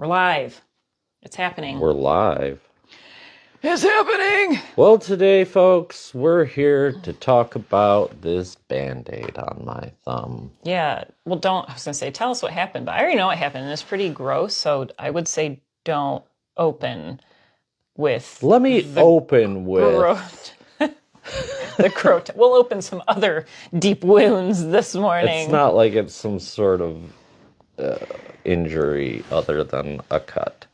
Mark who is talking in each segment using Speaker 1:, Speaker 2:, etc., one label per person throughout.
Speaker 1: We're live. It's happening.
Speaker 2: We're live.
Speaker 1: It's happening!
Speaker 2: Well, today, folks, we're here to talk about this Band-Aid on my thumb.
Speaker 1: Yeah, well, I was going to say, tell us what happened, but I already know what happened, and it's pretty gross, so I would say don't open with
Speaker 2: Let me open with...
Speaker 1: growth. The growth. We'll open some other deep wounds this morning.
Speaker 2: It's not like it's some sort of injury other than a cut.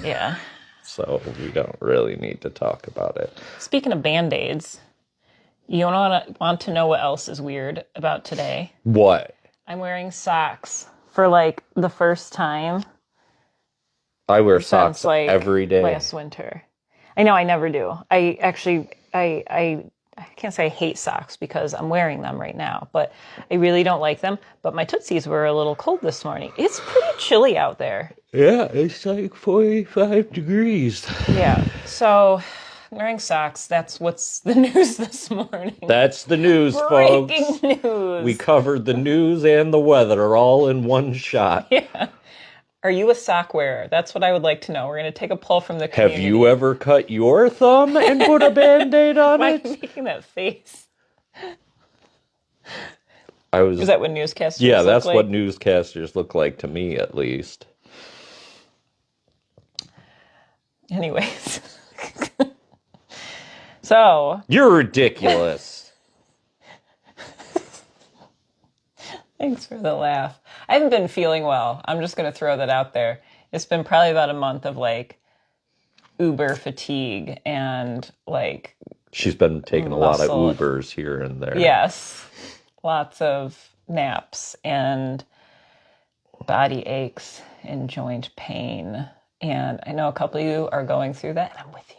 Speaker 1: Yeah.
Speaker 2: So we don't really need to talk about it.
Speaker 1: Speaking of Band-Aids, you want to know what else is weird about today?
Speaker 2: What?
Speaker 1: I'm wearing socks for like the first time.
Speaker 2: I wear socks
Speaker 1: like
Speaker 2: every day.
Speaker 1: Last winter. I know, I never do. I can't say I hate socks because I'm wearing them right now, but I really don't like them. But my Tootsies were a little cold this morning. It's pretty chilly out there.
Speaker 2: Yeah, it's like 45 degrees.
Speaker 1: Yeah, so I'm wearing socks. That's what's the news this morning.
Speaker 2: That's the news,
Speaker 1: Breaking
Speaker 2: folks.
Speaker 1: news.
Speaker 2: We covered the news and the weather all in one shot.
Speaker 1: Yeah. Are you a sock wearer? That's what I would like to know. We're going to take a poll from the community.
Speaker 2: Have you ever cut your thumb and put a Band-Aid on
Speaker 1: Why
Speaker 2: it?
Speaker 1: are you making that face?
Speaker 2: Is
Speaker 1: that what newscasters
Speaker 2: Yeah,
Speaker 1: look
Speaker 2: that's
Speaker 1: like?
Speaker 2: what newscasters look like to me, at least.
Speaker 1: Anyways. So.
Speaker 2: You're ridiculous.
Speaker 1: Thanks for the laugh. I haven't been feeling well. I'm just going to throw that out there. It's been probably about a month of like uber fatigue and like...
Speaker 2: She's been taking a lot of Ubers here and there.
Speaker 1: Yes. Lots of naps and body aches and joint pain. And I know a couple of you are going through that, and I'm with you.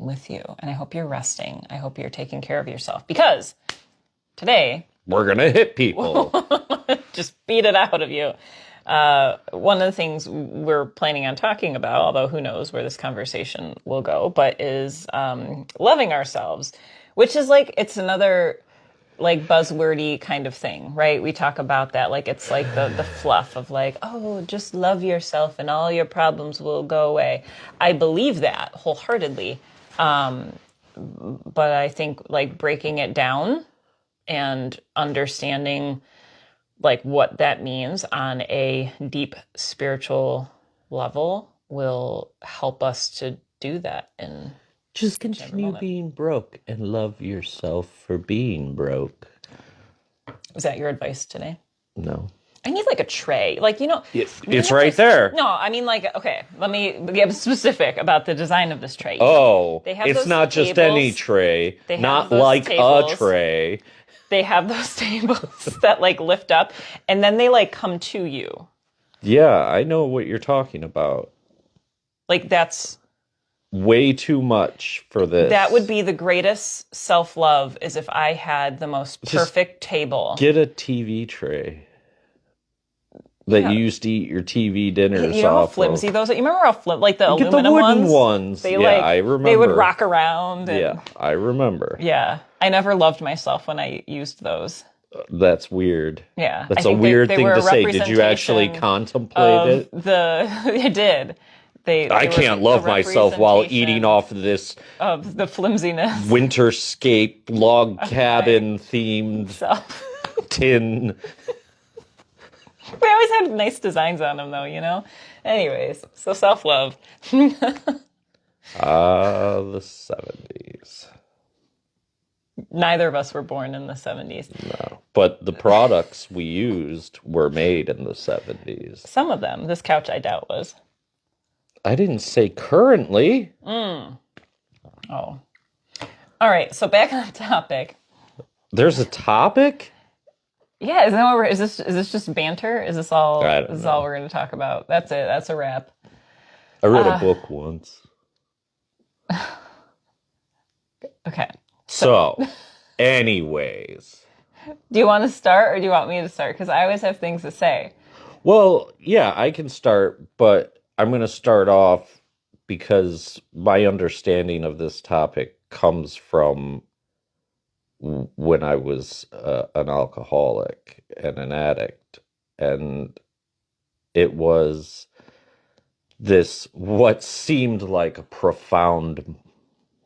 Speaker 1: I'm with you. And I hope you're resting. I hope you're taking care of yourself. Because today...
Speaker 2: We're going to hit people.
Speaker 1: Just beat it out of you. One of the things we're planning on talking about, although who knows where this conversation will go, but is loving ourselves, which is like, it's another like buzzwordy kind of thing, right? We talk about that like it's like the fluff of like, oh, just love yourself and all your problems will go away. I believe that wholeheartedly. But I think like breaking it down and understanding like what that means on a deep spiritual level will help us to do that. And
Speaker 2: just continue being broke and love yourself for being broke.
Speaker 1: Was that your advice today?
Speaker 2: No.
Speaker 1: I need like a tray. Like, you know.
Speaker 2: It's right there.
Speaker 1: No, I mean like, okay, let me get specific about the design of this tray.
Speaker 2: Oh,
Speaker 1: they have
Speaker 2: it's not just any tray. Not like a tray.
Speaker 1: They have those tables that like lift up and then they like come to you.
Speaker 2: Yeah, I know what you're talking about.
Speaker 1: Like that's
Speaker 2: way too much for this.
Speaker 1: That would be the greatest self-love is if I had the most perfect table.
Speaker 2: Get a TV tray that you used to eat your TV dinners
Speaker 1: you know
Speaker 2: off
Speaker 1: how flimsy
Speaker 2: of.
Speaker 1: those are? You remember how like the
Speaker 2: Get
Speaker 1: aluminum
Speaker 2: the wooden ones.
Speaker 1: They,
Speaker 2: yeah, I remember.
Speaker 1: They would rock around. And,
Speaker 2: yeah, I remember.
Speaker 1: Yeah. I never loved myself when I used those.
Speaker 2: That's weird.
Speaker 1: Yeah.
Speaker 2: That's a weird thing to say. Did you actually contemplate it?
Speaker 1: I did.
Speaker 2: I can't love myself while eating off of this
Speaker 1: of the flimsiness
Speaker 2: winterscape log cabin themed tin.
Speaker 1: We always had nice designs on them, though, you know. Anyways, so self-love.
Speaker 2: The 70s.
Speaker 1: Neither of us were born in the 70s.
Speaker 2: No, but the products we used were made in the 70s.
Speaker 1: Some of them. This couch, I doubt, was.
Speaker 2: I didn't say currently.
Speaker 1: Oh. All right, so back on topic.
Speaker 2: There's a topic?
Speaker 1: Yeah, isn't that what is this just banter? Is this all
Speaker 2: I don't know.
Speaker 1: All we're going to talk about? That's it. That's a wrap.
Speaker 2: I read a book once.
Speaker 1: Okay.
Speaker 2: So, anyways.
Speaker 1: Do you want to start or do you want me to start? Because I always have things to say.
Speaker 2: Well, yeah, I can start, but I'm going to start off because my understanding of this topic comes from when I was an alcoholic and an addict. And it was this, what seemed like a profound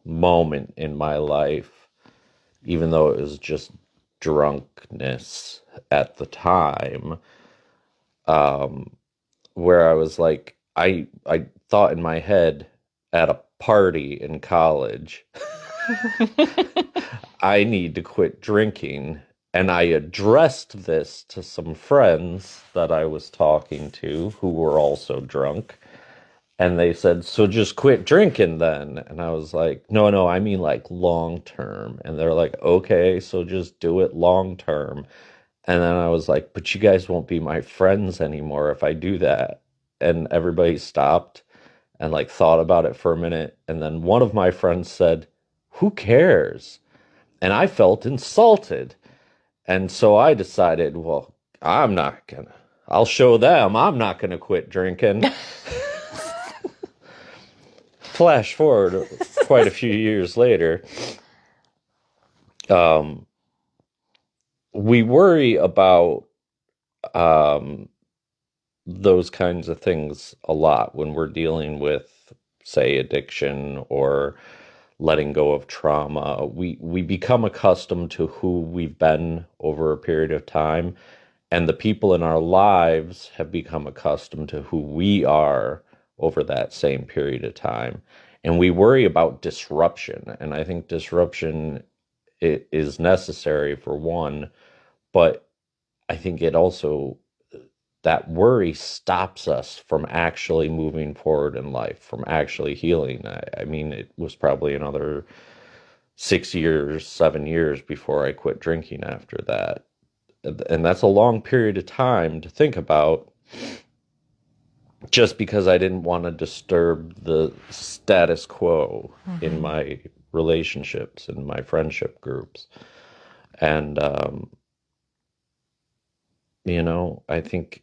Speaker 2: moment in my life, even though it was just drunkenness at the time, where I was like, I thought in my head at a party in college, I need to quit drinking. And I addressed this to some friends that I was talking to who were also drunk. And they said, so just quit drinking then. And I was like, no, no, I mean like long term. And they're like, okay, so just do it long term. And then I was like, but you guys won't be my friends anymore if I do that. And everybody stopped and like thought about it for a minute. And then one of my friends said, who cares? And I felt insulted. And so I decided, well, I'll show them I'm not gonna quit drinking. Flash forward quite a few years later, um, we worry about um, those kinds of things a lot when we're dealing with, say, addiction or letting go of trauma. We become accustomed to who we've been over a period of time, and the people in our lives have become accustomed to who we are over that same period of time. And we worry about disruption. And I think disruption is necessary for one, but I think it also, that worry stops us from actually moving forward in life, from actually healing. I mean, it was probably another 6 years, 7 years before I quit drinking after that. And that's a long period of time to think about, just because I didn't want to disturb the status quo in my relationships and my friendship groups. And, I think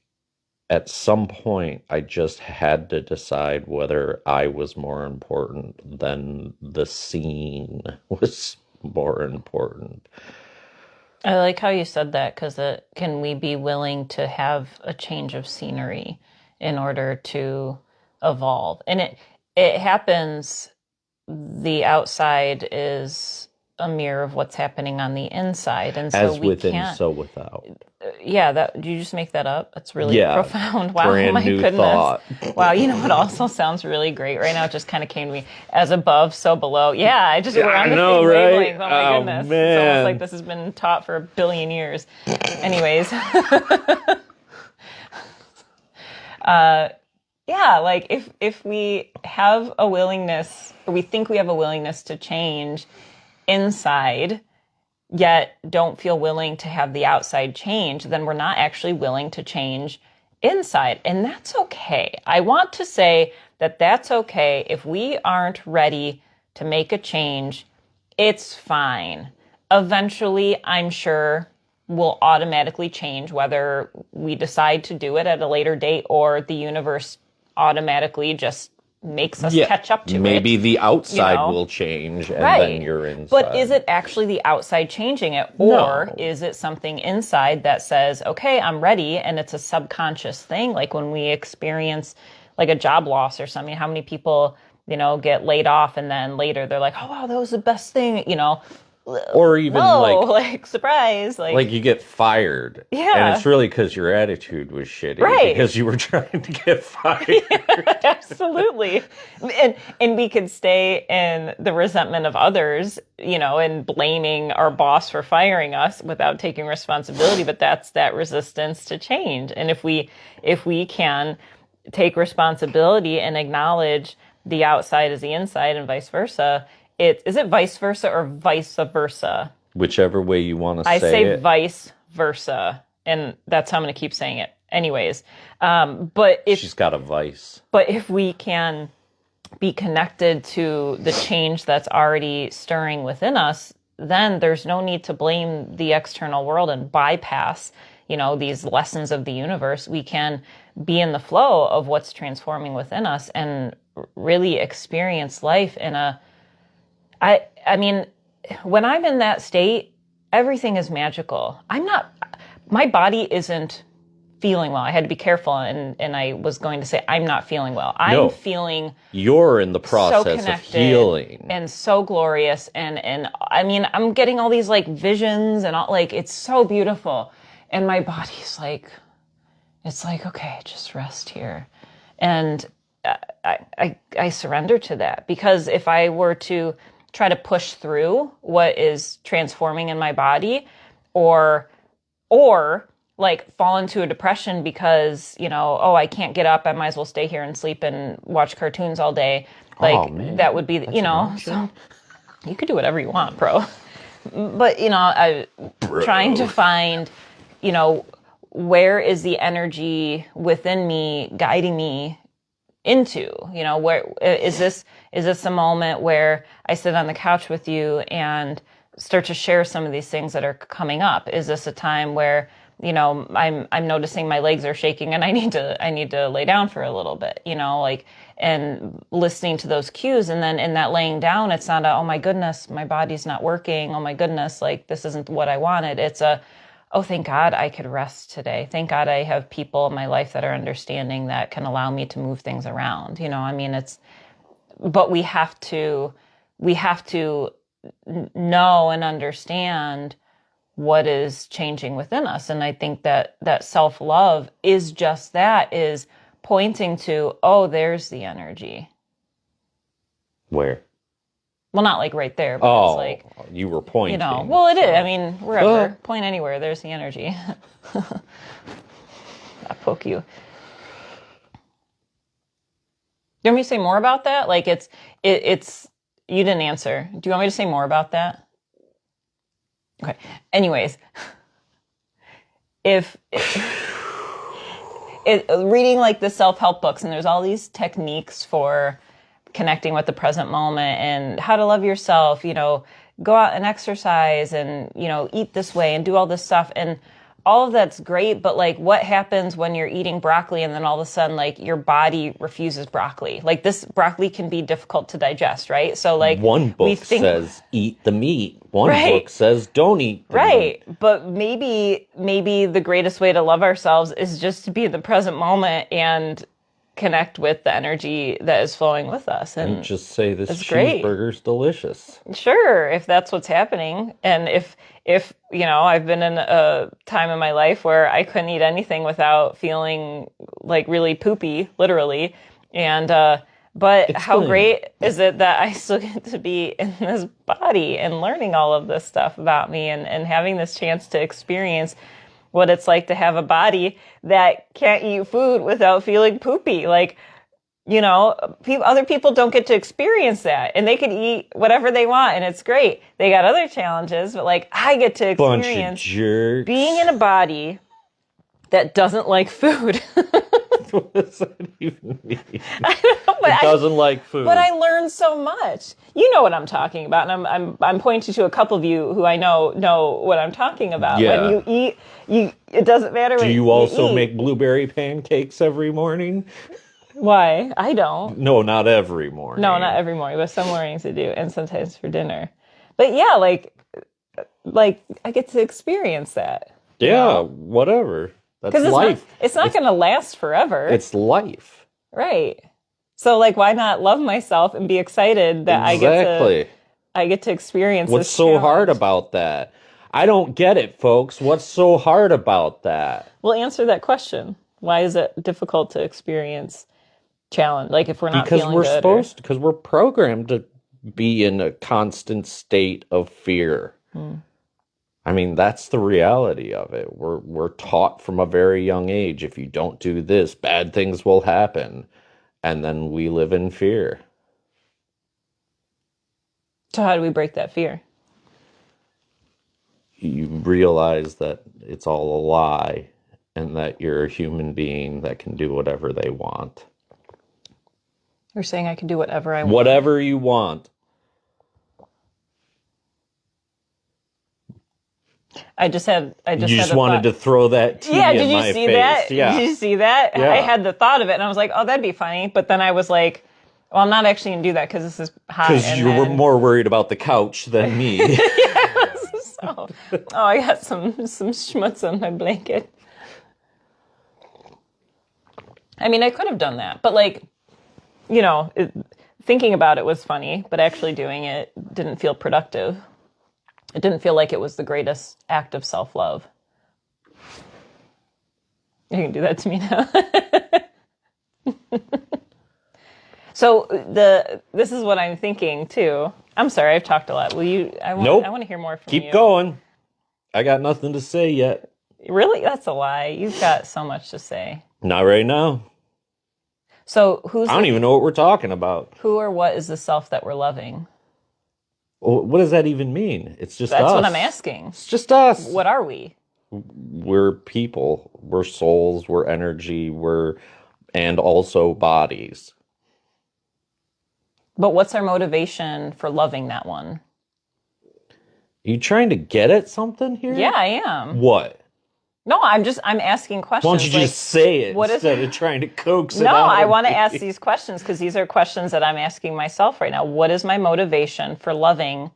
Speaker 2: at some point I just had to decide whether I was more important than the scene was more important.
Speaker 1: I like how you said that because can we be willing to have a change of scenery in order to evolve? And it happens. The outside is a mirror of what's happening on the inside, and so
Speaker 2: As
Speaker 1: we
Speaker 2: within,
Speaker 1: can't.
Speaker 2: so without.
Speaker 1: Yeah, that did you just make that up? That's really
Speaker 2: Yeah,
Speaker 1: profound. Wow,
Speaker 2: brand
Speaker 1: my
Speaker 2: new
Speaker 1: goodness.
Speaker 2: thought.
Speaker 1: Wow, you know what also sounds really great right now? It just kind of came to me as above, so below. Yeah, I just
Speaker 2: Yeah,
Speaker 1: we're on
Speaker 2: I
Speaker 1: the
Speaker 2: know,
Speaker 1: same
Speaker 2: right?
Speaker 1: wavelength. Oh my
Speaker 2: Oh,
Speaker 1: goodness. It's almost like
Speaker 2: man.
Speaker 1: this has been taught for a billion years. Anyways, yeah, like if we have a willingness, or we think we have a willingness to change inside, yet don't feel willing to have the outside change, then we're not actually willing to change inside. And that's okay. I want to say that that's okay. If we aren't ready to make a change, it's fine. Eventually, I'm sure we'll automatically change, whether we decide to do it at a later date or the universe automatically just makes us
Speaker 2: Yeah,
Speaker 1: catch up to it.
Speaker 2: maybe the
Speaker 1: You
Speaker 2: outside
Speaker 1: know,
Speaker 2: will change and then
Speaker 1: right.
Speaker 2: you're
Speaker 1: But is
Speaker 2: inside.
Speaker 1: it actually the outside changing it? Or
Speaker 2: No.
Speaker 1: is it something inside that says, okay, I'm ready, and it's a subconscious thing? Like when we experience like a job loss or something, how many people, get laid off and then later they're like, oh, wow, that was the best thing.
Speaker 2: Or even
Speaker 1: No,
Speaker 2: like
Speaker 1: like surprise.
Speaker 2: like you get fired and
Speaker 1: Yeah,
Speaker 2: it's really because your attitude was shitty
Speaker 1: right.
Speaker 2: because you were trying to get fired.
Speaker 1: Absolutely. And we could stay in the resentment of others, and blaming our boss for firing us without taking responsibility, but that's that resistance to change. And if we can take responsibility and acknowledge the outside as the inside and vice versa, is it vice versa or vice versa?
Speaker 2: Whichever way you want to
Speaker 1: I
Speaker 2: say
Speaker 1: say
Speaker 2: it.
Speaker 1: vice versa, and that's how I'm going to keep saying it. Anyways, but if
Speaker 2: She's got a vice.
Speaker 1: but if we can be connected to the change that's already stirring within us, then there's no need to blame the external world and bypass, these lessons of the universe. We can be in the flow of what's transforming within us and really experience life in a I mean, when I'm in that state, everything is magical. My body isn't feeling well. I had to be careful, and I was going to say I'm not feeling well. I'm
Speaker 2: No.
Speaker 1: feeling
Speaker 2: You're in the
Speaker 1: so
Speaker 2: process of
Speaker 1: connected
Speaker 2: healing.
Speaker 1: and so glorious, and I mean, I'm getting all these like visions and all, like it's so beautiful, and my body's like, it's like, okay, just rest here, and I surrender to that, because if I were to try to push through what is transforming in my body, or like fall into a depression because, oh, I can't get up, I might as well stay here and sleep and watch cartoons all day. Like,
Speaker 2: Oh, man.
Speaker 1: that would be,
Speaker 2: That's an option.
Speaker 1: so you could do whatever you want, bro. But, I trying to find, where is the energy within me guiding me into, where is this a moment where I sit on the couch with you and start to share some of these things that are coming up? Is this a time where, I'm noticing my legs are shaking and I need to lay down for a little bit, like, and listening to those cues. And then in that laying down, it's not oh my goodness, my body's not working. Oh my goodness, like this isn't what I wanted. It's oh, thank God I could rest today. Thank God I have people in my life that are understanding, that can allow me to move things around. I mean, but we have to know and understand what is changing within us. And I think that self-love is just that, is pointing to, oh, there's the energy.
Speaker 2: Where?
Speaker 1: Well, not like right there, but it's
Speaker 2: Oh,
Speaker 1: like,
Speaker 2: you were pointing.
Speaker 1: well, it is. I mean, wherever. Point anywhere, there's the energy. I'll poke you. You want me to say more about that? Like it's, you didn't answer. Do you want me to say more about that? Okay. Anyways, if reading like the self-help books, and there's all these techniques for connecting with the present moment and how to love yourself, go out and exercise and, eat this way and do all this stuff. And all of that's great, but like what happens when you're eating broccoli and then all of a sudden like your body refuses broccoli? Like this broccoli can be difficult to digest, right? So like
Speaker 2: one book says eat the meat. One
Speaker 1: right.
Speaker 2: book says don't eat the
Speaker 1: right.
Speaker 2: meat.
Speaker 1: But maybe the greatest way to love ourselves is just to be in the present moment and connect with the energy that is flowing with us. And
Speaker 2: just say this
Speaker 1: cheeseburger's
Speaker 2: delicious.
Speaker 1: Sure, if that's what's happening. And if I've been in a time in my life where I couldn't eat anything without feeling like really poopy, literally. And but how great is it that I still get to be in this body and learning all of this stuff about me, and having this chance to experience what it's like to have a body that can't eat food without feeling poopy. Like, other people don't get to experience that, and they can eat whatever they want, and it's great. They got other challenges, but like I get to experience being in a body that doesn't like food.
Speaker 2: What does that even mean?
Speaker 1: I don't know, but
Speaker 2: it doesn't like food.
Speaker 1: But I learned so much. You know what I'm talking about, and I'm pointing to a couple of you who I know what I'm talking about.
Speaker 2: Yeah.
Speaker 1: When you eat, it doesn't matter what you eat.
Speaker 2: Do you also make blueberry pancakes every morning?
Speaker 1: Why? I don't.
Speaker 2: No, not every morning.
Speaker 1: No, not every morning, but some mornings I do, and sometimes for dinner. But yeah, like I get to experience that.
Speaker 2: Yeah, whatever. That's life.
Speaker 1: It's not going to last forever.
Speaker 2: It's life.
Speaker 1: Right. So like, why not love myself and be excited that I get to experience
Speaker 2: What's
Speaker 1: this
Speaker 2: so
Speaker 1: challenge?
Speaker 2: hard about that? I don't get it, folks. What's so hard about that?
Speaker 1: Well, answer that question. Why is it difficult to experience challenge? Like if we're not feeling good?
Speaker 2: Because we're programmed to be in a constant state of fear. I mean, that's the reality of it. We're taught from a very young age, if you don't do this, bad things will happen. And then we live in fear.
Speaker 1: So how do we break that fear?
Speaker 2: You realize that it's all a lie and that you're a human being that can do whatever they want.
Speaker 1: You're saying I can do whatever I want?
Speaker 2: Whatever you want.
Speaker 1: I just
Speaker 2: wanted to throw that tea in my face.
Speaker 1: Did you see that?
Speaker 2: Yeah.
Speaker 1: Did you see that?
Speaker 2: Yeah.
Speaker 1: I had the thought of it, and I was like, oh, that'd be funny. But then I was like, well, I'm not actually going to do that because this is hot.
Speaker 2: Because you were more worried about the couch than me.
Speaker 1: Yes. So, I got some schmutz on my blanket. I mean, I could have done that, but like, thinking about it was funny, but actually doing it didn't feel productive. It didn't feel like it was the greatest act of self-love. You can do that to me now. So this is what I'm thinking too. I'm sorry, I've talked a lot. Will you?
Speaker 2: Nope.
Speaker 1: I want to hear more from you.
Speaker 2: Keep going. I got nothing to say yet.
Speaker 1: Really? That's a lie. You've got so much to say.
Speaker 2: Not right now.
Speaker 1: So
Speaker 2: I don't even know what we're talking about.
Speaker 1: who or what is the self that we're loving?
Speaker 2: What does that even mean? It's just
Speaker 1: That's
Speaker 2: us.
Speaker 1: what I'm asking.
Speaker 2: It's just us.
Speaker 1: What are we?
Speaker 2: We're people. We're souls. We're energy. And also bodies.
Speaker 1: But what's our motivation for loving that one?
Speaker 2: You trying to get at something here?
Speaker 1: Yeah, I am.
Speaker 2: What?
Speaker 1: No, I'm asking questions.
Speaker 2: Why don't you just say it instead of trying to coax it
Speaker 1: No,
Speaker 2: out
Speaker 1: I
Speaker 2: of
Speaker 1: want to
Speaker 2: me?
Speaker 1: ask these questions because these are questions that I'm asking myself right now. What is my motivation for loving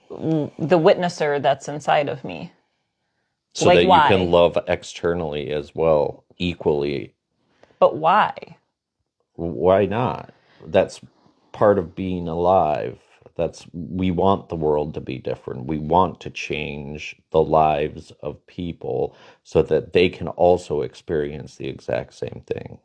Speaker 1: the witnesser that's inside of me?
Speaker 2: So
Speaker 1: like,
Speaker 2: that
Speaker 1: why?
Speaker 2: you can love externally as well, equally.
Speaker 1: But why?
Speaker 2: Why not? That's part of being alive. We want the world to be different. We want to change the lives of people so that they can also experience the exact same thing.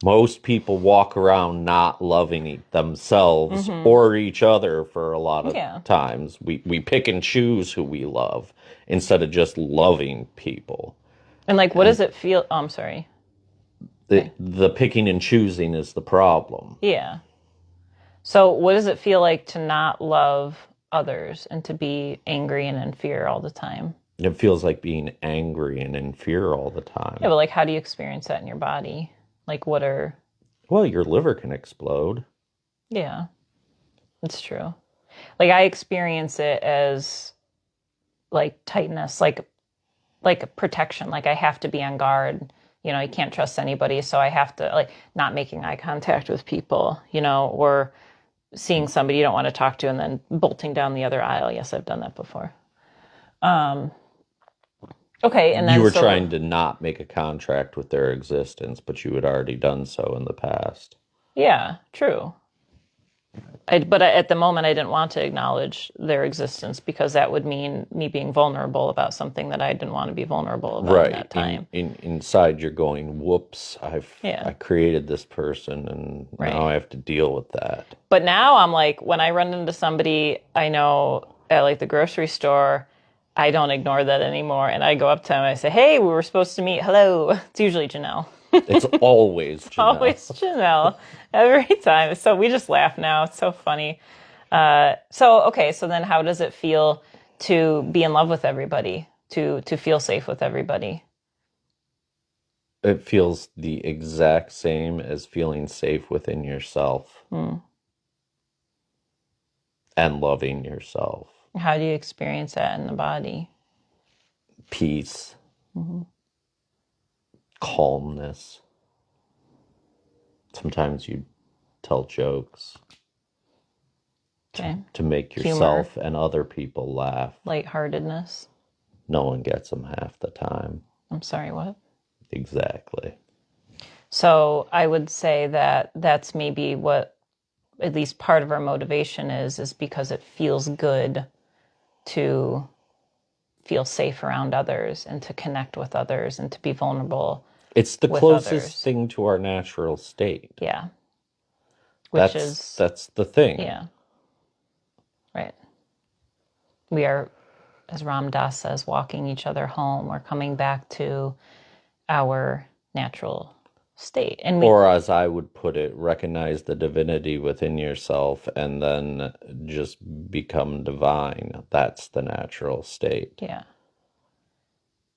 Speaker 2: Most people walk around not loving themselves or each other for a lot of times. We pick and choose who we love instead of just loving people.
Speaker 1: And like, what does it feel? Oh, I'm sorry.
Speaker 2: The picking and choosing is the problem.
Speaker 1: Yeah. So what does it feel like to not love others and to be angry and in fear all the time?
Speaker 2: It feels like being angry and in fear all the time.
Speaker 1: Yeah, but like, how do you experience that in your body? Like,
Speaker 2: Well, your liver can explode.
Speaker 1: Yeah, it's true. Like, I experience it as like tightness, like protection. Like, I have to be on guard. You can't trust anybody, so I have to, like, not making eye contact with people, or seeing somebody you don't want to talk to and then bolting down the other aisle. Yes, I've done that before. Okay, and then
Speaker 2: you were trying to not make a contract with their existence, but you had already done so in the past.
Speaker 1: Yeah, true. But at the moment, I didn't want to acknowledge their existence because that would mean me being vulnerable about something that I didn't want to be vulnerable about at that time.
Speaker 2: Inside, you're going, "Whoops! I created this person, and now I have to deal with that."
Speaker 1: But now I'm like, when I run into somebody I know at like the grocery store, I don't ignore that anymore, and I go up to them and I say, "Hey, we were supposed to meet. Hello." It's usually Janelle.
Speaker 2: It's always Janelle.
Speaker 1: Always Janelle. Every time. So we just laugh now. It's so funny. So then how does it feel to be in love with everybody, to feel safe with everybody?
Speaker 2: It feels the exact same as feeling safe within yourself and loving yourself.
Speaker 1: How do you experience that in the body?
Speaker 2: Peace. Calmness. Sometimes you tell jokes to make yourself and other people laugh.
Speaker 1: Lightheartedness.
Speaker 2: No one gets them half the time.
Speaker 1: I'm sorry, what?
Speaker 2: Exactly.
Speaker 1: So I would say that that's maybe what at least part of our motivation is because it feels good to feel safe around others and to connect with others and to be vulnerable.
Speaker 2: It's the closest thing to our natural state.
Speaker 1: Yeah.
Speaker 2: That's the thing.
Speaker 1: Yeah. Right. We are, as Ram Dass says, walking each other home. We're coming back to our natural state.
Speaker 2: Or as I would put it, recognize the divinity within yourself and then just become divine. That's the natural state.
Speaker 1: Yeah.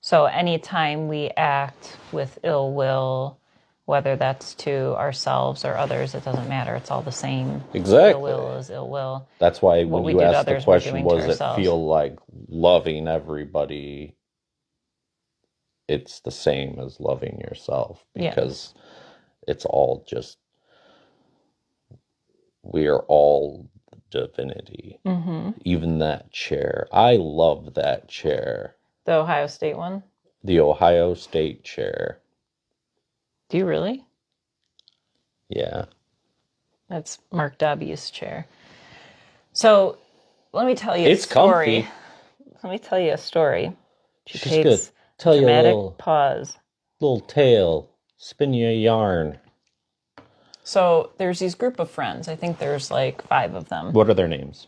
Speaker 1: So anytime we act with ill will, whether that's to ourselves or others, it doesn't matter. It's all the same.
Speaker 2: Exactly.
Speaker 1: Ill will is ill will.
Speaker 2: That's why when you asked the question, was it
Speaker 1: ourselves.
Speaker 2: feel like loving everybody? It's the same as loving yourself because it's all just, we are all divinity. Even that chair. I love that chair.
Speaker 1: The Ohio State one?
Speaker 2: the Ohio State chair.
Speaker 1: Do you really?
Speaker 2: Yeah.
Speaker 1: That's Mark W's chair. So let me tell you a
Speaker 2: It's
Speaker 1: story.
Speaker 2: comfy.
Speaker 1: Let me tell you a story. She
Speaker 2: She's gonna
Speaker 1: takes
Speaker 2: tell you a
Speaker 1: dramatic pause.
Speaker 2: little tale, spin you a yarn.
Speaker 1: So there's these group of friends. I think there's like 5 of them.
Speaker 2: What are their names?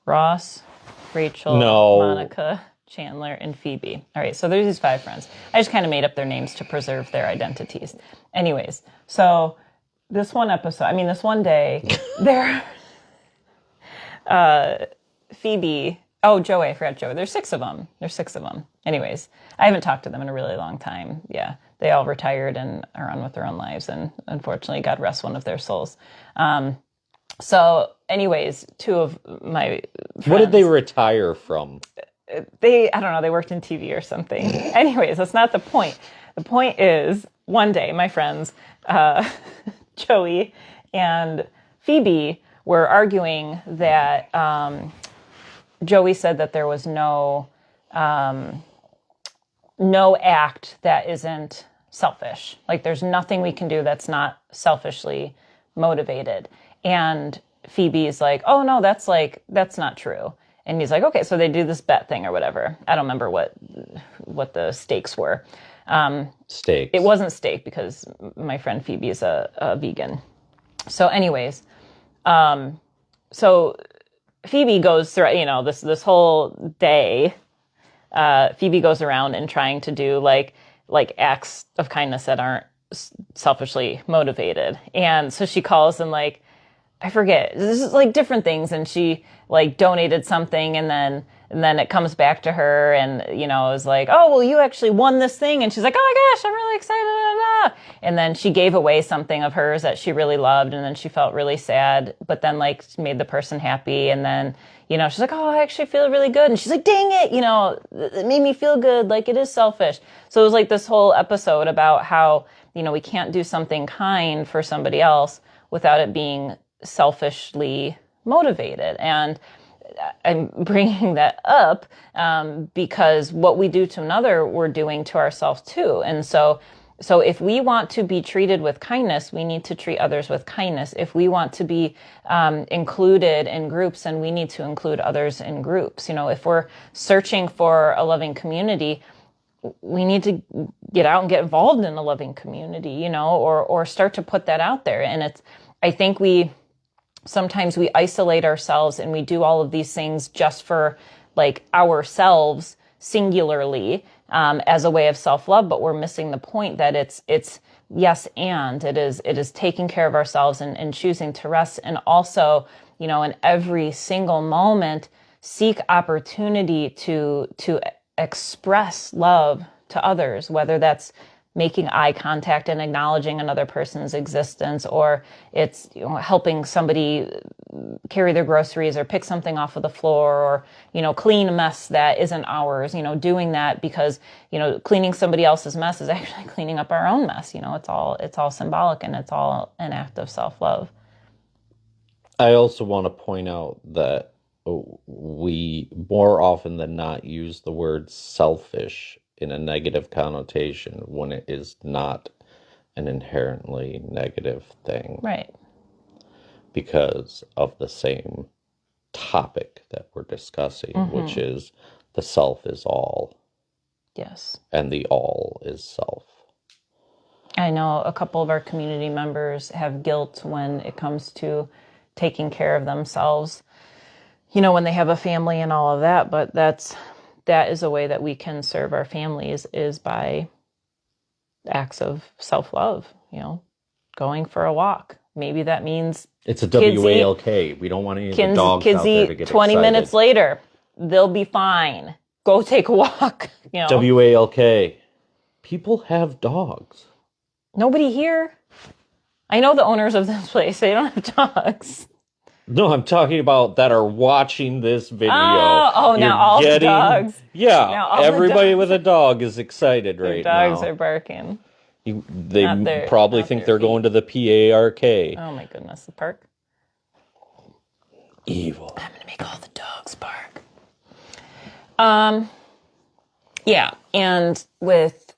Speaker 1: Ross, Rachel,
Speaker 2: No.
Speaker 1: Monica, Chandler, and Phoebe. All right, so there's these 5 friends. I just kind of made up their names to preserve their identities. Anyways, so this one day, there, Phoebe, oh, Joey, I forgot Joey. There's 6 of them. Anyways, I haven't talked to them in a really long time. Yeah, they all retired and are on with their own lives, and unfortunately, God rest one of their souls. So, anyways, 2 of my friends,
Speaker 2: What did they retire from?
Speaker 1: I don't know, they worked in TV or something. Anyways, that's not the point. The point is, one day, my friends, Joey and Phoebe, were arguing that Joey said that there was no act that isn't selfish. Like, there's nothing we can do that's not selfishly motivated. And Phoebe's like, oh no, that's not true. And he's like, okay, so they do this bet thing or whatever. I don't remember what the stakes were.
Speaker 2: Steaks.
Speaker 1: It wasn't steak because my friend Phoebe is a vegan. So anyways, so Phoebe goes through, this whole day, Phoebe goes around and trying to do like acts of kindness that aren't selfishly motivated. And so she calls and like, I forget, this is like different things. And she like donated something and then it comes back to her and, is like, oh, well, you actually won this thing. And she's like, oh my gosh, I'm really excited. Blah, blah. And then she gave away something of hers that she really loved. And then she felt really sad, but then like made the person happy. And then, she's like, oh, I actually feel really good. And she's like, dang it, it made me feel good. Like, it is selfish. So it was like this whole episode about how, we can't do something kind for somebody else without it being selfishly motivated. And I'm bringing that up because what we do to another, we're doing to ourselves too. And so if we want to be treated with kindness, we need to treat others with kindness. If we want to be included in groups, then we need to include others in groups. If we're searching for a loving community, we need to get out and get involved in a loving community, or start to put that out there. And I think sometimes we isolate ourselves and we do all of these things just for like ourselves singularly, as a way of self-love, but we're missing the point that it's yes, and it is taking care of ourselves and choosing to rest. And also, in every single moment, seek opportunity to express love to others, whether that's making eye contact and acknowledging another person's existence, or it's helping somebody carry their groceries or pick something off of the floor, or clean a mess that isn't ours. Doing that because cleaning somebody else's mess is actually cleaning up our own mess. It's all symbolic and it's all an act of self-love.
Speaker 2: I also want to point out that we more often than not use the word selfish in a negative connotation when it is not an inherently negative thing.
Speaker 1: Right.
Speaker 2: Because of the same topic that we're discussing, which is the self is all.
Speaker 1: Yes.
Speaker 2: And the all is self.
Speaker 1: I know a couple of our community members have guilt when it comes to taking care of themselves, when they have a family and all of that, but that is a way that we can serve our families, is by acts of self-love, going for a walk. Maybe that means
Speaker 2: it's a WALK. We don't want any of the dogs out there to get
Speaker 1: 20
Speaker 2: excited.
Speaker 1: minutes later, they'll be fine. Go take a walk,
Speaker 2: WALK. People have dogs.
Speaker 1: Nobody here. I know the owners of this place. They don't have dogs.
Speaker 2: No, I'm talking about that are watching this video.
Speaker 1: Now all the dogs.
Speaker 2: Yeah, everybody with a dog is excited right now.
Speaker 1: Dogs are barking.
Speaker 2: They probably think they're going to the PARK.
Speaker 1: Oh my goodness, the park.
Speaker 2: Evil.
Speaker 1: I'm going to make all the dogs bark. Yeah. And with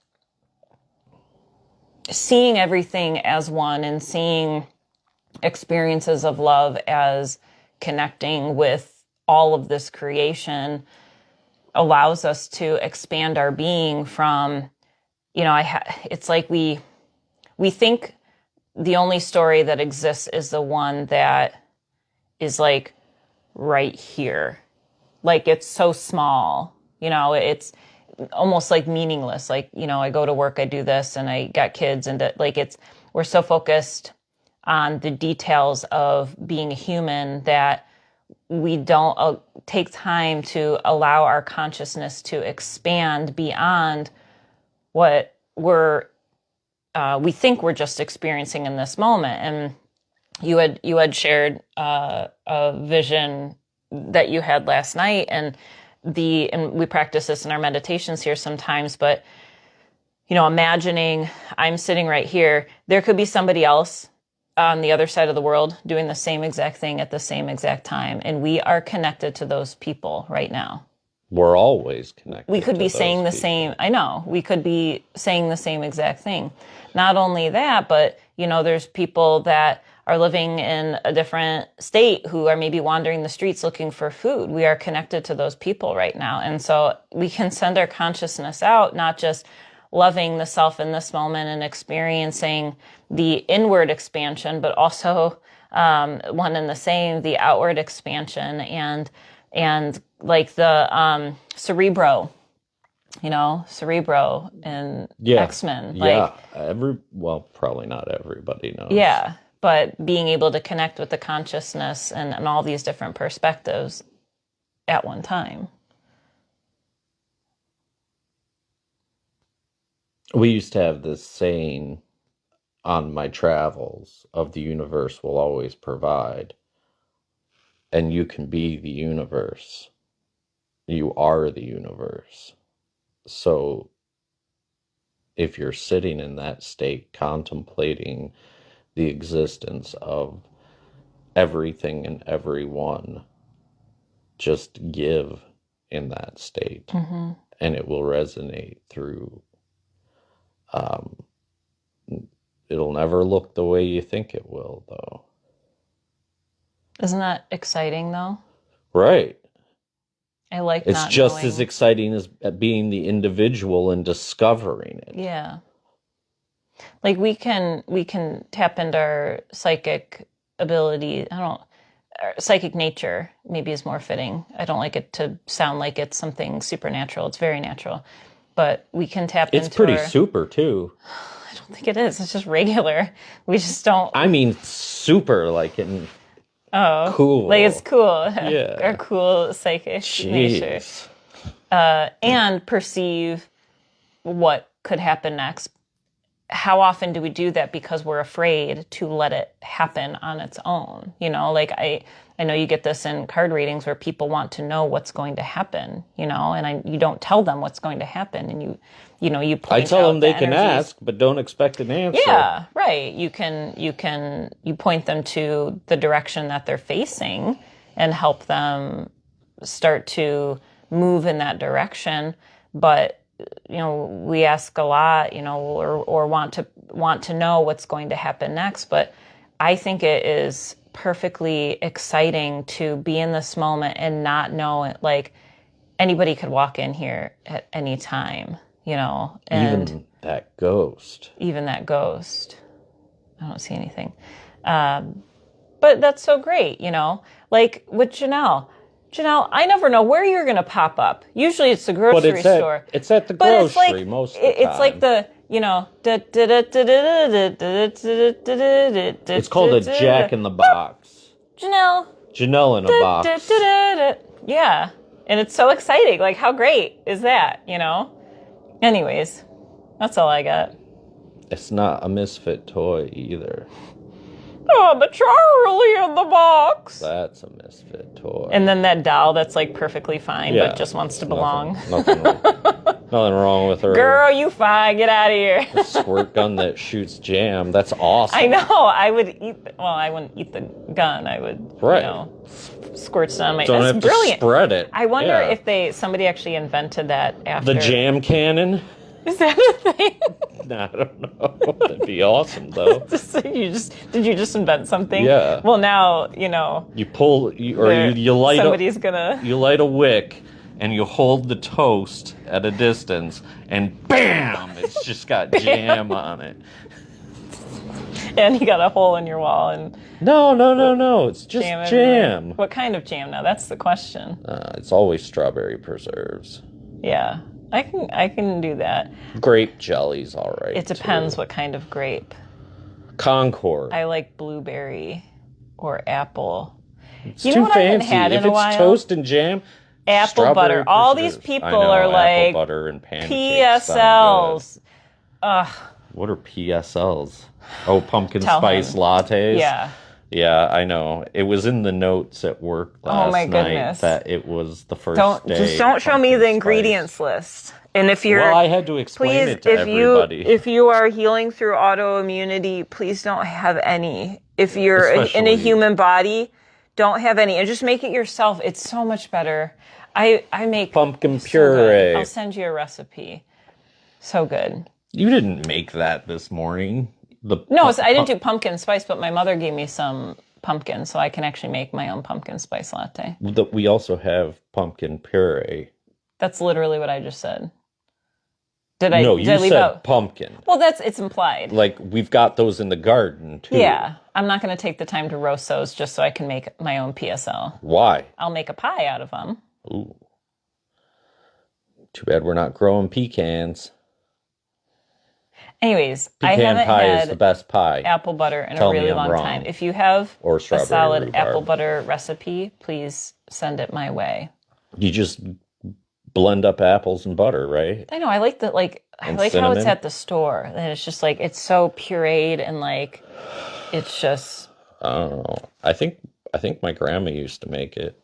Speaker 1: seeing everything as one and seeing experiences of love as connecting with all of this creation allows us to expand our being from, it's like we think the only story that exists is the one that is like right here. Like it's so small, it's almost like meaningless. Like, I go to work, I do this, and I got kids, and we're so focused on the details of being a human that we don't take time to allow our consciousness to expand beyond what we think we're just experiencing in this moment. And you had shared a vision that you had last night, and we practice this in our meditations here sometimes, but imagining I'm sitting right here, there could be somebody else on the other side of the world doing the same exact thing at the same exact time, and we are connected to those people right now.
Speaker 2: We're always connected.
Speaker 1: We could
Speaker 2: to
Speaker 1: be
Speaker 2: those
Speaker 1: saying the
Speaker 2: people.
Speaker 1: same, I know, we could be saying the same exact thing. Not only that, but, there's people that are living in a different state who are maybe wandering the streets looking for food. We are connected to those people right now. And so we can send our consciousness out, not just loving the self in this moment and experiencing the inward expansion, but also one and the same, the outward expansion, and like the Cerebro and X-Men.
Speaker 2: Yeah. Probably not everybody knows.
Speaker 1: Yeah. But being able to connect with the consciousness and all these different perspectives at one time.
Speaker 2: We used to have this saying on my travels of the universe will always provide. And you can be the universe. You are the universe. So if you're sitting in that state, contemplating the existence of everything and everyone, just give in that state, and it will resonate through. It'll never look the way you think it will, though.
Speaker 1: Isn't that exciting, though?
Speaker 2: Right.
Speaker 1: I like
Speaker 2: it's
Speaker 1: not
Speaker 2: just
Speaker 1: knowing.
Speaker 2: as exciting as being the individual and discovering it.
Speaker 1: Yeah. Like we can tap into our psychic ability. Our psychic nature maybe is more fitting. I don't like it to sound like it's something supernatural. It's very natural. But we can tap into
Speaker 2: It's pretty super, too.
Speaker 1: I don't think it is. It's just regular. We just don't.
Speaker 2: I mean, super, like in cool.
Speaker 1: Like it's cool.
Speaker 2: Yeah.
Speaker 1: Our cool psychic nature.
Speaker 2: Jeez.
Speaker 1: And perceive what could happen next. How often do we do that because we're afraid to let it happen on its own? Like I know you get this in card readings where people want to know what's going to happen, and you don't tell them what's going to happen, and you point
Speaker 2: I tell
Speaker 1: out
Speaker 2: them they
Speaker 1: the
Speaker 2: can
Speaker 1: energies.
Speaker 2: ask, but don't expect an answer.
Speaker 1: Yeah, right. You point them to the direction that they're facing and help them start to move in that direction. But we ask a lot, or want to know what's going to happen next. But I think it is perfectly exciting to be in this moment and not know, like, anybody could walk in here at any time, and
Speaker 2: Even that ghost.
Speaker 1: I don't see anything. But that's so great, like with Janelle. Janelle, I never know where you're going to pop up. Usually it's the grocery store.
Speaker 2: It's at the
Speaker 1: But it's
Speaker 2: grocery
Speaker 1: like,
Speaker 2: most of the time.
Speaker 1: it's like the,
Speaker 2: It's called a Jack in the Box.
Speaker 1: Janelle.
Speaker 2: Janelle in a box.
Speaker 1: Yeah. And it's so exciting. Like, how great is that, Anyways, that's all I got.
Speaker 2: It's not a misfit toy either.
Speaker 1: Oh, the Charlie in the box.
Speaker 2: That's a misfit toy.
Speaker 1: And then that doll that's like perfectly fine,
Speaker 2: Yeah,
Speaker 1: but just wants to belong.
Speaker 2: Nothing wrong with her.
Speaker 1: Girl, you fine. Get out of here.
Speaker 2: A squirt gun that shoots jam. That's awesome.
Speaker 1: I know. I would eat. Well, I wouldn't eat the gun. I would,
Speaker 2: Right.
Speaker 1: squirt it on my.
Speaker 2: Don't
Speaker 1: That's
Speaker 2: have
Speaker 1: brilliant.
Speaker 2: to spread it.
Speaker 1: I wonder
Speaker 2: Yeah.
Speaker 1: if somebody actually invented that after.
Speaker 2: The jam cannon?
Speaker 1: Is that a thing?
Speaker 2: Nah, I don't know. That'd be awesome, though.
Speaker 1: Did you just invent something?
Speaker 2: Yeah.
Speaker 1: Well, now
Speaker 2: You pull, you light
Speaker 1: somebody's gonna.
Speaker 2: You light a wick, and you hold the toast at a distance, and bam! It's just got jam on it.
Speaker 1: And you got a hole in your wall and
Speaker 2: No. It's just
Speaker 1: jam.
Speaker 2: jam.
Speaker 1: What kind of jam? Now that's the question.
Speaker 2: It's always strawberry preserves.
Speaker 1: Yeah, I can do that.
Speaker 2: Grape jelly's all right.
Speaker 1: It depends
Speaker 2: too.
Speaker 1: what kind of grape.
Speaker 2: Concord.
Speaker 1: I like blueberry or apple.
Speaker 2: It's
Speaker 1: You know
Speaker 2: too
Speaker 1: what I haven't
Speaker 2: fancy.
Speaker 1: had in
Speaker 2: if
Speaker 1: a
Speaker 2: it's
Speaker 1: while?
Speaker 2: toast and jam,
Speaker 1: Apple
Speaker 2: strawberry
Speaker 1: butter. All these
Speaker 2: preserves.
Speaker 1: people
Speaker 2: I know,
Speaker 1: are
Speaker 2: apple
Speaker 1: like
Speaker 2: butter and pancakes sound
Speaker 1: PSLs.
Speaker 2: good. What are PSLs? Oh, pumpkin
Speaker 1: Tell
Speaker 2: spice
Speaker 1: him.
Speaker 2: lattes.
Speaker 1: Yeah.
Speaker 2: Yeah, I know. It was in the notes at work last
Speaker 1: my
Speaker 2: night
Speaker 1: goodness.
Speaker 2: that it was the first day.
Speaker 1: Just don't show me
Speaker 2: pumpkin
Speaker 1: the
Speaker 2: spice.
Speaker 1: ingredients list. And if you're
Speaker 2: Well, I had to explain it to everybody.
Speaker 1: if you are healing through autoimmunity, please don't have any. If you're in a
Speaker 2: Especially-
Speaker 1: human body, don't have any. And just make it yourself. It's so much better. I make
Speaker 2: Pumpkin
Speaker 1: so good.
Speaker 2: puree.
Speaker 1: I'll send you a recipe. So good.
Speaker 2: You didn't make that this morning.
Speaker 1: No, I didn't do pumpkin spice, but my mother gave me some pumpkin, so I can actually make my own pumpkin spice latte.
Speaker 2: We also have pumpkin puree.
Speaker 1: That's literally what I just said. Did I
Speaker 2: No, you
Speaker 1: leave
Speaker 2: said
Speaker 1: out?
Speaker 2: pumpkin.
Speaker 1: Well, it's implied.
Speaker 2: Like, we've got those in the garden, too.
Speaker 1: Yeah, I'm not going to take the time to roast those just so I can make my own PSL.
Speaker 2: Why?
Speaker 1: I'll make a pie out of them.
Speaker 2: Ooh. Too bad we're not growing pecans.
Speaker 1: Anyways, I
Speaker 2: Pecan
Speaker 1: haven't
Speaker 2: pie is
Speaker 1: had
Speaker 2: the best pie.
Speaker 1: apple butter in
Speaker 2: Tell
Speaker 1: a
Speaker 2: me
Speaker 1: really
Speaker 2: I'm
Speaker 1: long
Speaker 2: wrong.
Speaker 1: time. If you have
Speaker 2: Or
Speaker 1: a
Speaker 2: strawberry
Speaker 1: solid
Speaker 2: rhubarb.
Speaker 1: apple butter recipe, please send it my way.
Speaker 2: You just blend up apples and butter, right?
Speaker 1: I know. I like how it's
Speaker 2: cinnamon?
Speaker 1: at the store. And it's just like it's so pureed and like it's just.
Speaker 2: I don't know. I think my grandma used to make it.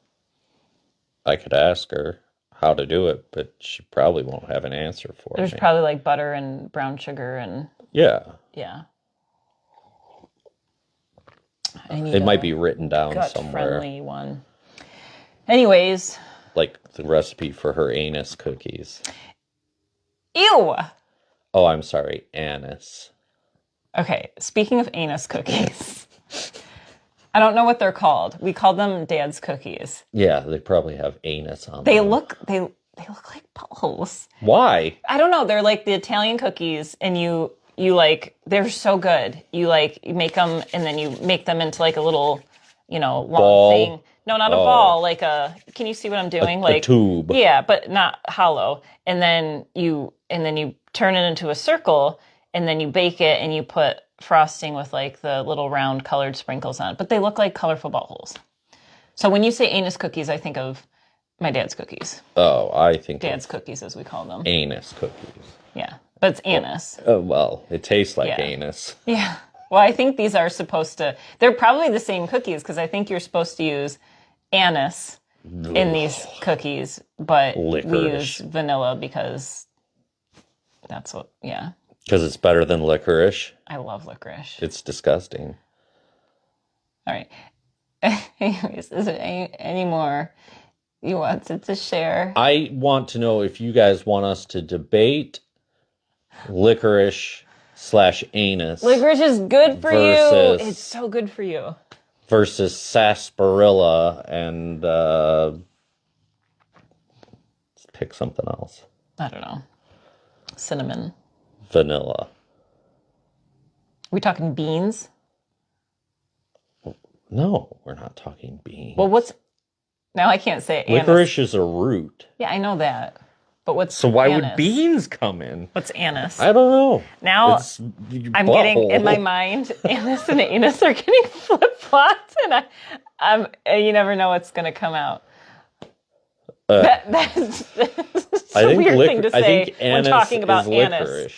Speaker 2: I could ask her how to do it, but she probably won't have an answer for
Speaker 1: There's
Speaker 2: me.
Speaker 1: probably like butter and brown sugar and
Speaker 2: Yeah.
Speaker 1: yeah. I need
Speaker 2: It might
Speaker 1: a
Speaker 2: be written down somewhere.
Speaker 1: gut-friendly one. Anyways,
Speaker 2: Like the recipe for her anise cookies.
Speaker 1: ew.
Speaker 2: Oh, I'm sorry, anise.
Speaker 1: Okay, speaking of anus cookies, I don't know what they're called. We call them Dad's cookies.
Speaker 2: Yeah, they probably have anus on
Speaker 1: They
Speaker 2: them.
Speaker 1: look like balls.
Speaker 2: Why?
Speaker 1: I don't know. They're like the Italian cookies, and you like they're so good. You make them, and then you make them into like a little, long
Speaker 2: Ball?
Speaker 1: thing. No, not a
Speaker 2: Oh.
Speaker 1: ball. Like can you see what I'm doing?
Speaker 2: A tube.
Speaker 1: Yeah, but not hollow. And then you turn it into a circle, and then you bake it, and you put frosting with like the little round colored sprinkles on it. But they look like colorful ball holes. So when you say anus cookies, I think of my dad's cookies.
Speaker 2: Oh, I think
Speaker 1: Dad's cookies, as we call them.
Speaker 2: anus cookies.
Speaker 1: Yeah, but it's anise.
Speaker 2: Oh, well, it tastes like
Speaker 1: Yeah.
Speaker 2: anus.
Speaker 1: Yeah. Well, I think these are supposed to. They're probably the same cookies because I think you're supposed to use anise in these cookies, but we
Speaker 2: Licorice.
Speaker 1: use vanilla because that's what. Yeah,
Speaker 2: Because it's better than licorice.
Speaker 1: I love licorice.
Speaker 2: It's disgusting.
Speaker 1: All right. Anyways, is there any more you wanted to share?
Speaker 2: I want to know if you guys want us to debate licorice/anus
Speaker 1: Licorice is good for
Speaker 2: Versus-
Speaker 1: you. It's so good for you.
Speaker 2: versus sarsaparilla and let's pick something else.
Speaker 1: I don't know. Cinnamon.
Speaker 2: Vanilla.
Speaker 1: We talking beans?
Speaker 2: No, we're not talking beans.
Speaker 1: Well, now I can't say anise.
Speaker 2: Licorice is a root.
Speaker 1: Yeah, I know that. But what's
Speaker 2: So why
Speaker 1: anise?
Speaker 2: would beans come in?
Speaker 1: What's anise?
Speaker 2: I don't know.
Speaker 1: Now
Speaker 2: It's
Speaker 1: I'm getting in
Speaker 2: butthole.
Speaker 1: my mind anise and anus are getting flip flopped, and you never know what's going to come out. That's a
Speaker 2: I think
Speaker 1: weird thing to
Speaker 2: I
Speaker 1: say
Speaker 2: think
Speaker 1: when
Speaker 2: anise
Speaker 1: talking about
Speaker 2: is
Speaker 1: anise.
Speaker 2: licorice.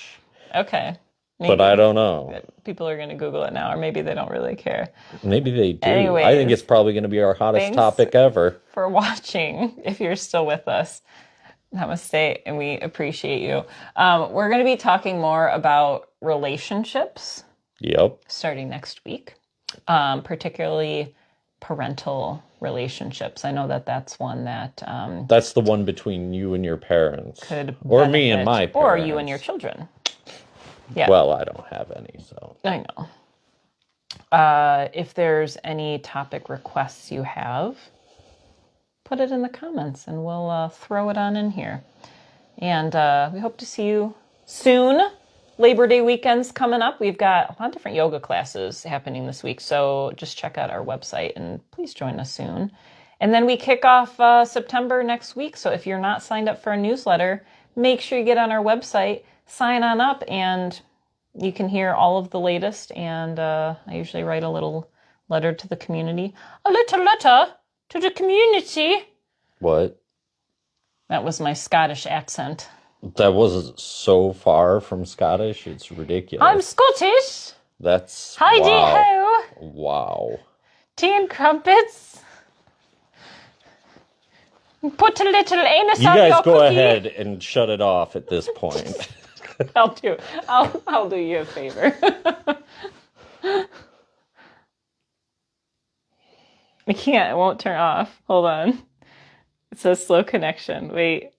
Speaker 1: Okay.
Speaker 2: but I don't know.
Speaker 1: People are going to Google it now, or maybe they don't really care.
Speaker 2: Maybe they do. I think
Speaker 1: Anyways,
Speaker 2: it's probably going to be our hottest
Speaker 1: thanks
Speaker 2: topic ever.
Speaker 1: for watching, if you're still with us. Namaste, and we appreciate you. We're going to be talking more about relationships
Speaker 2: Yep.
Speaker 1: starting next week, particularly parental relationships. I know that that's one that
Speaker 2: that's the one between you and your parents,
Speaker 1: could
Speaker 2: or me and my parents,
Speaker 1: or you and your children. Yeah.
Speaker 2: Well, I don't have any, so
Speaker 1: I know. If there's any topic requests you have, put it in the comments and we'll throw it on in here. And we hope to see you soon. Labor Day weekend's coming up. We've got a lot of different yoga classes happening this week, so just check out our website and please join us soon. And then we kick off September next week, so if you're not signed up for a newsletter, make sure you get on our website, sign on up, and you can hear all of the latest. And I usually write a little letter to the community. A little letter to the community.
Speaker 2: What?
Speaker 1: That was my Scottish accent.
Speaker 2: That was so far from Scottish, it's ridiculous.
Speaker 1: I'm Scottish.
Speaker 2: That's
Speaker 1: Heidi
Speaker 2: wow.
Speaker 1: ho.
Speaker 2: Wow.
Speaker 1: Tea and crumpets. Put a little anus
Speaker 2: You
Speaker 1: on your
Speaker 2: guys go
Speaker 1: cookie.
Speaker 2: ahead and shut it off at this point.
Speaker 1: I'll do you a favor. I can't. It won't turn off. Hold on. It says slow connection. Wait.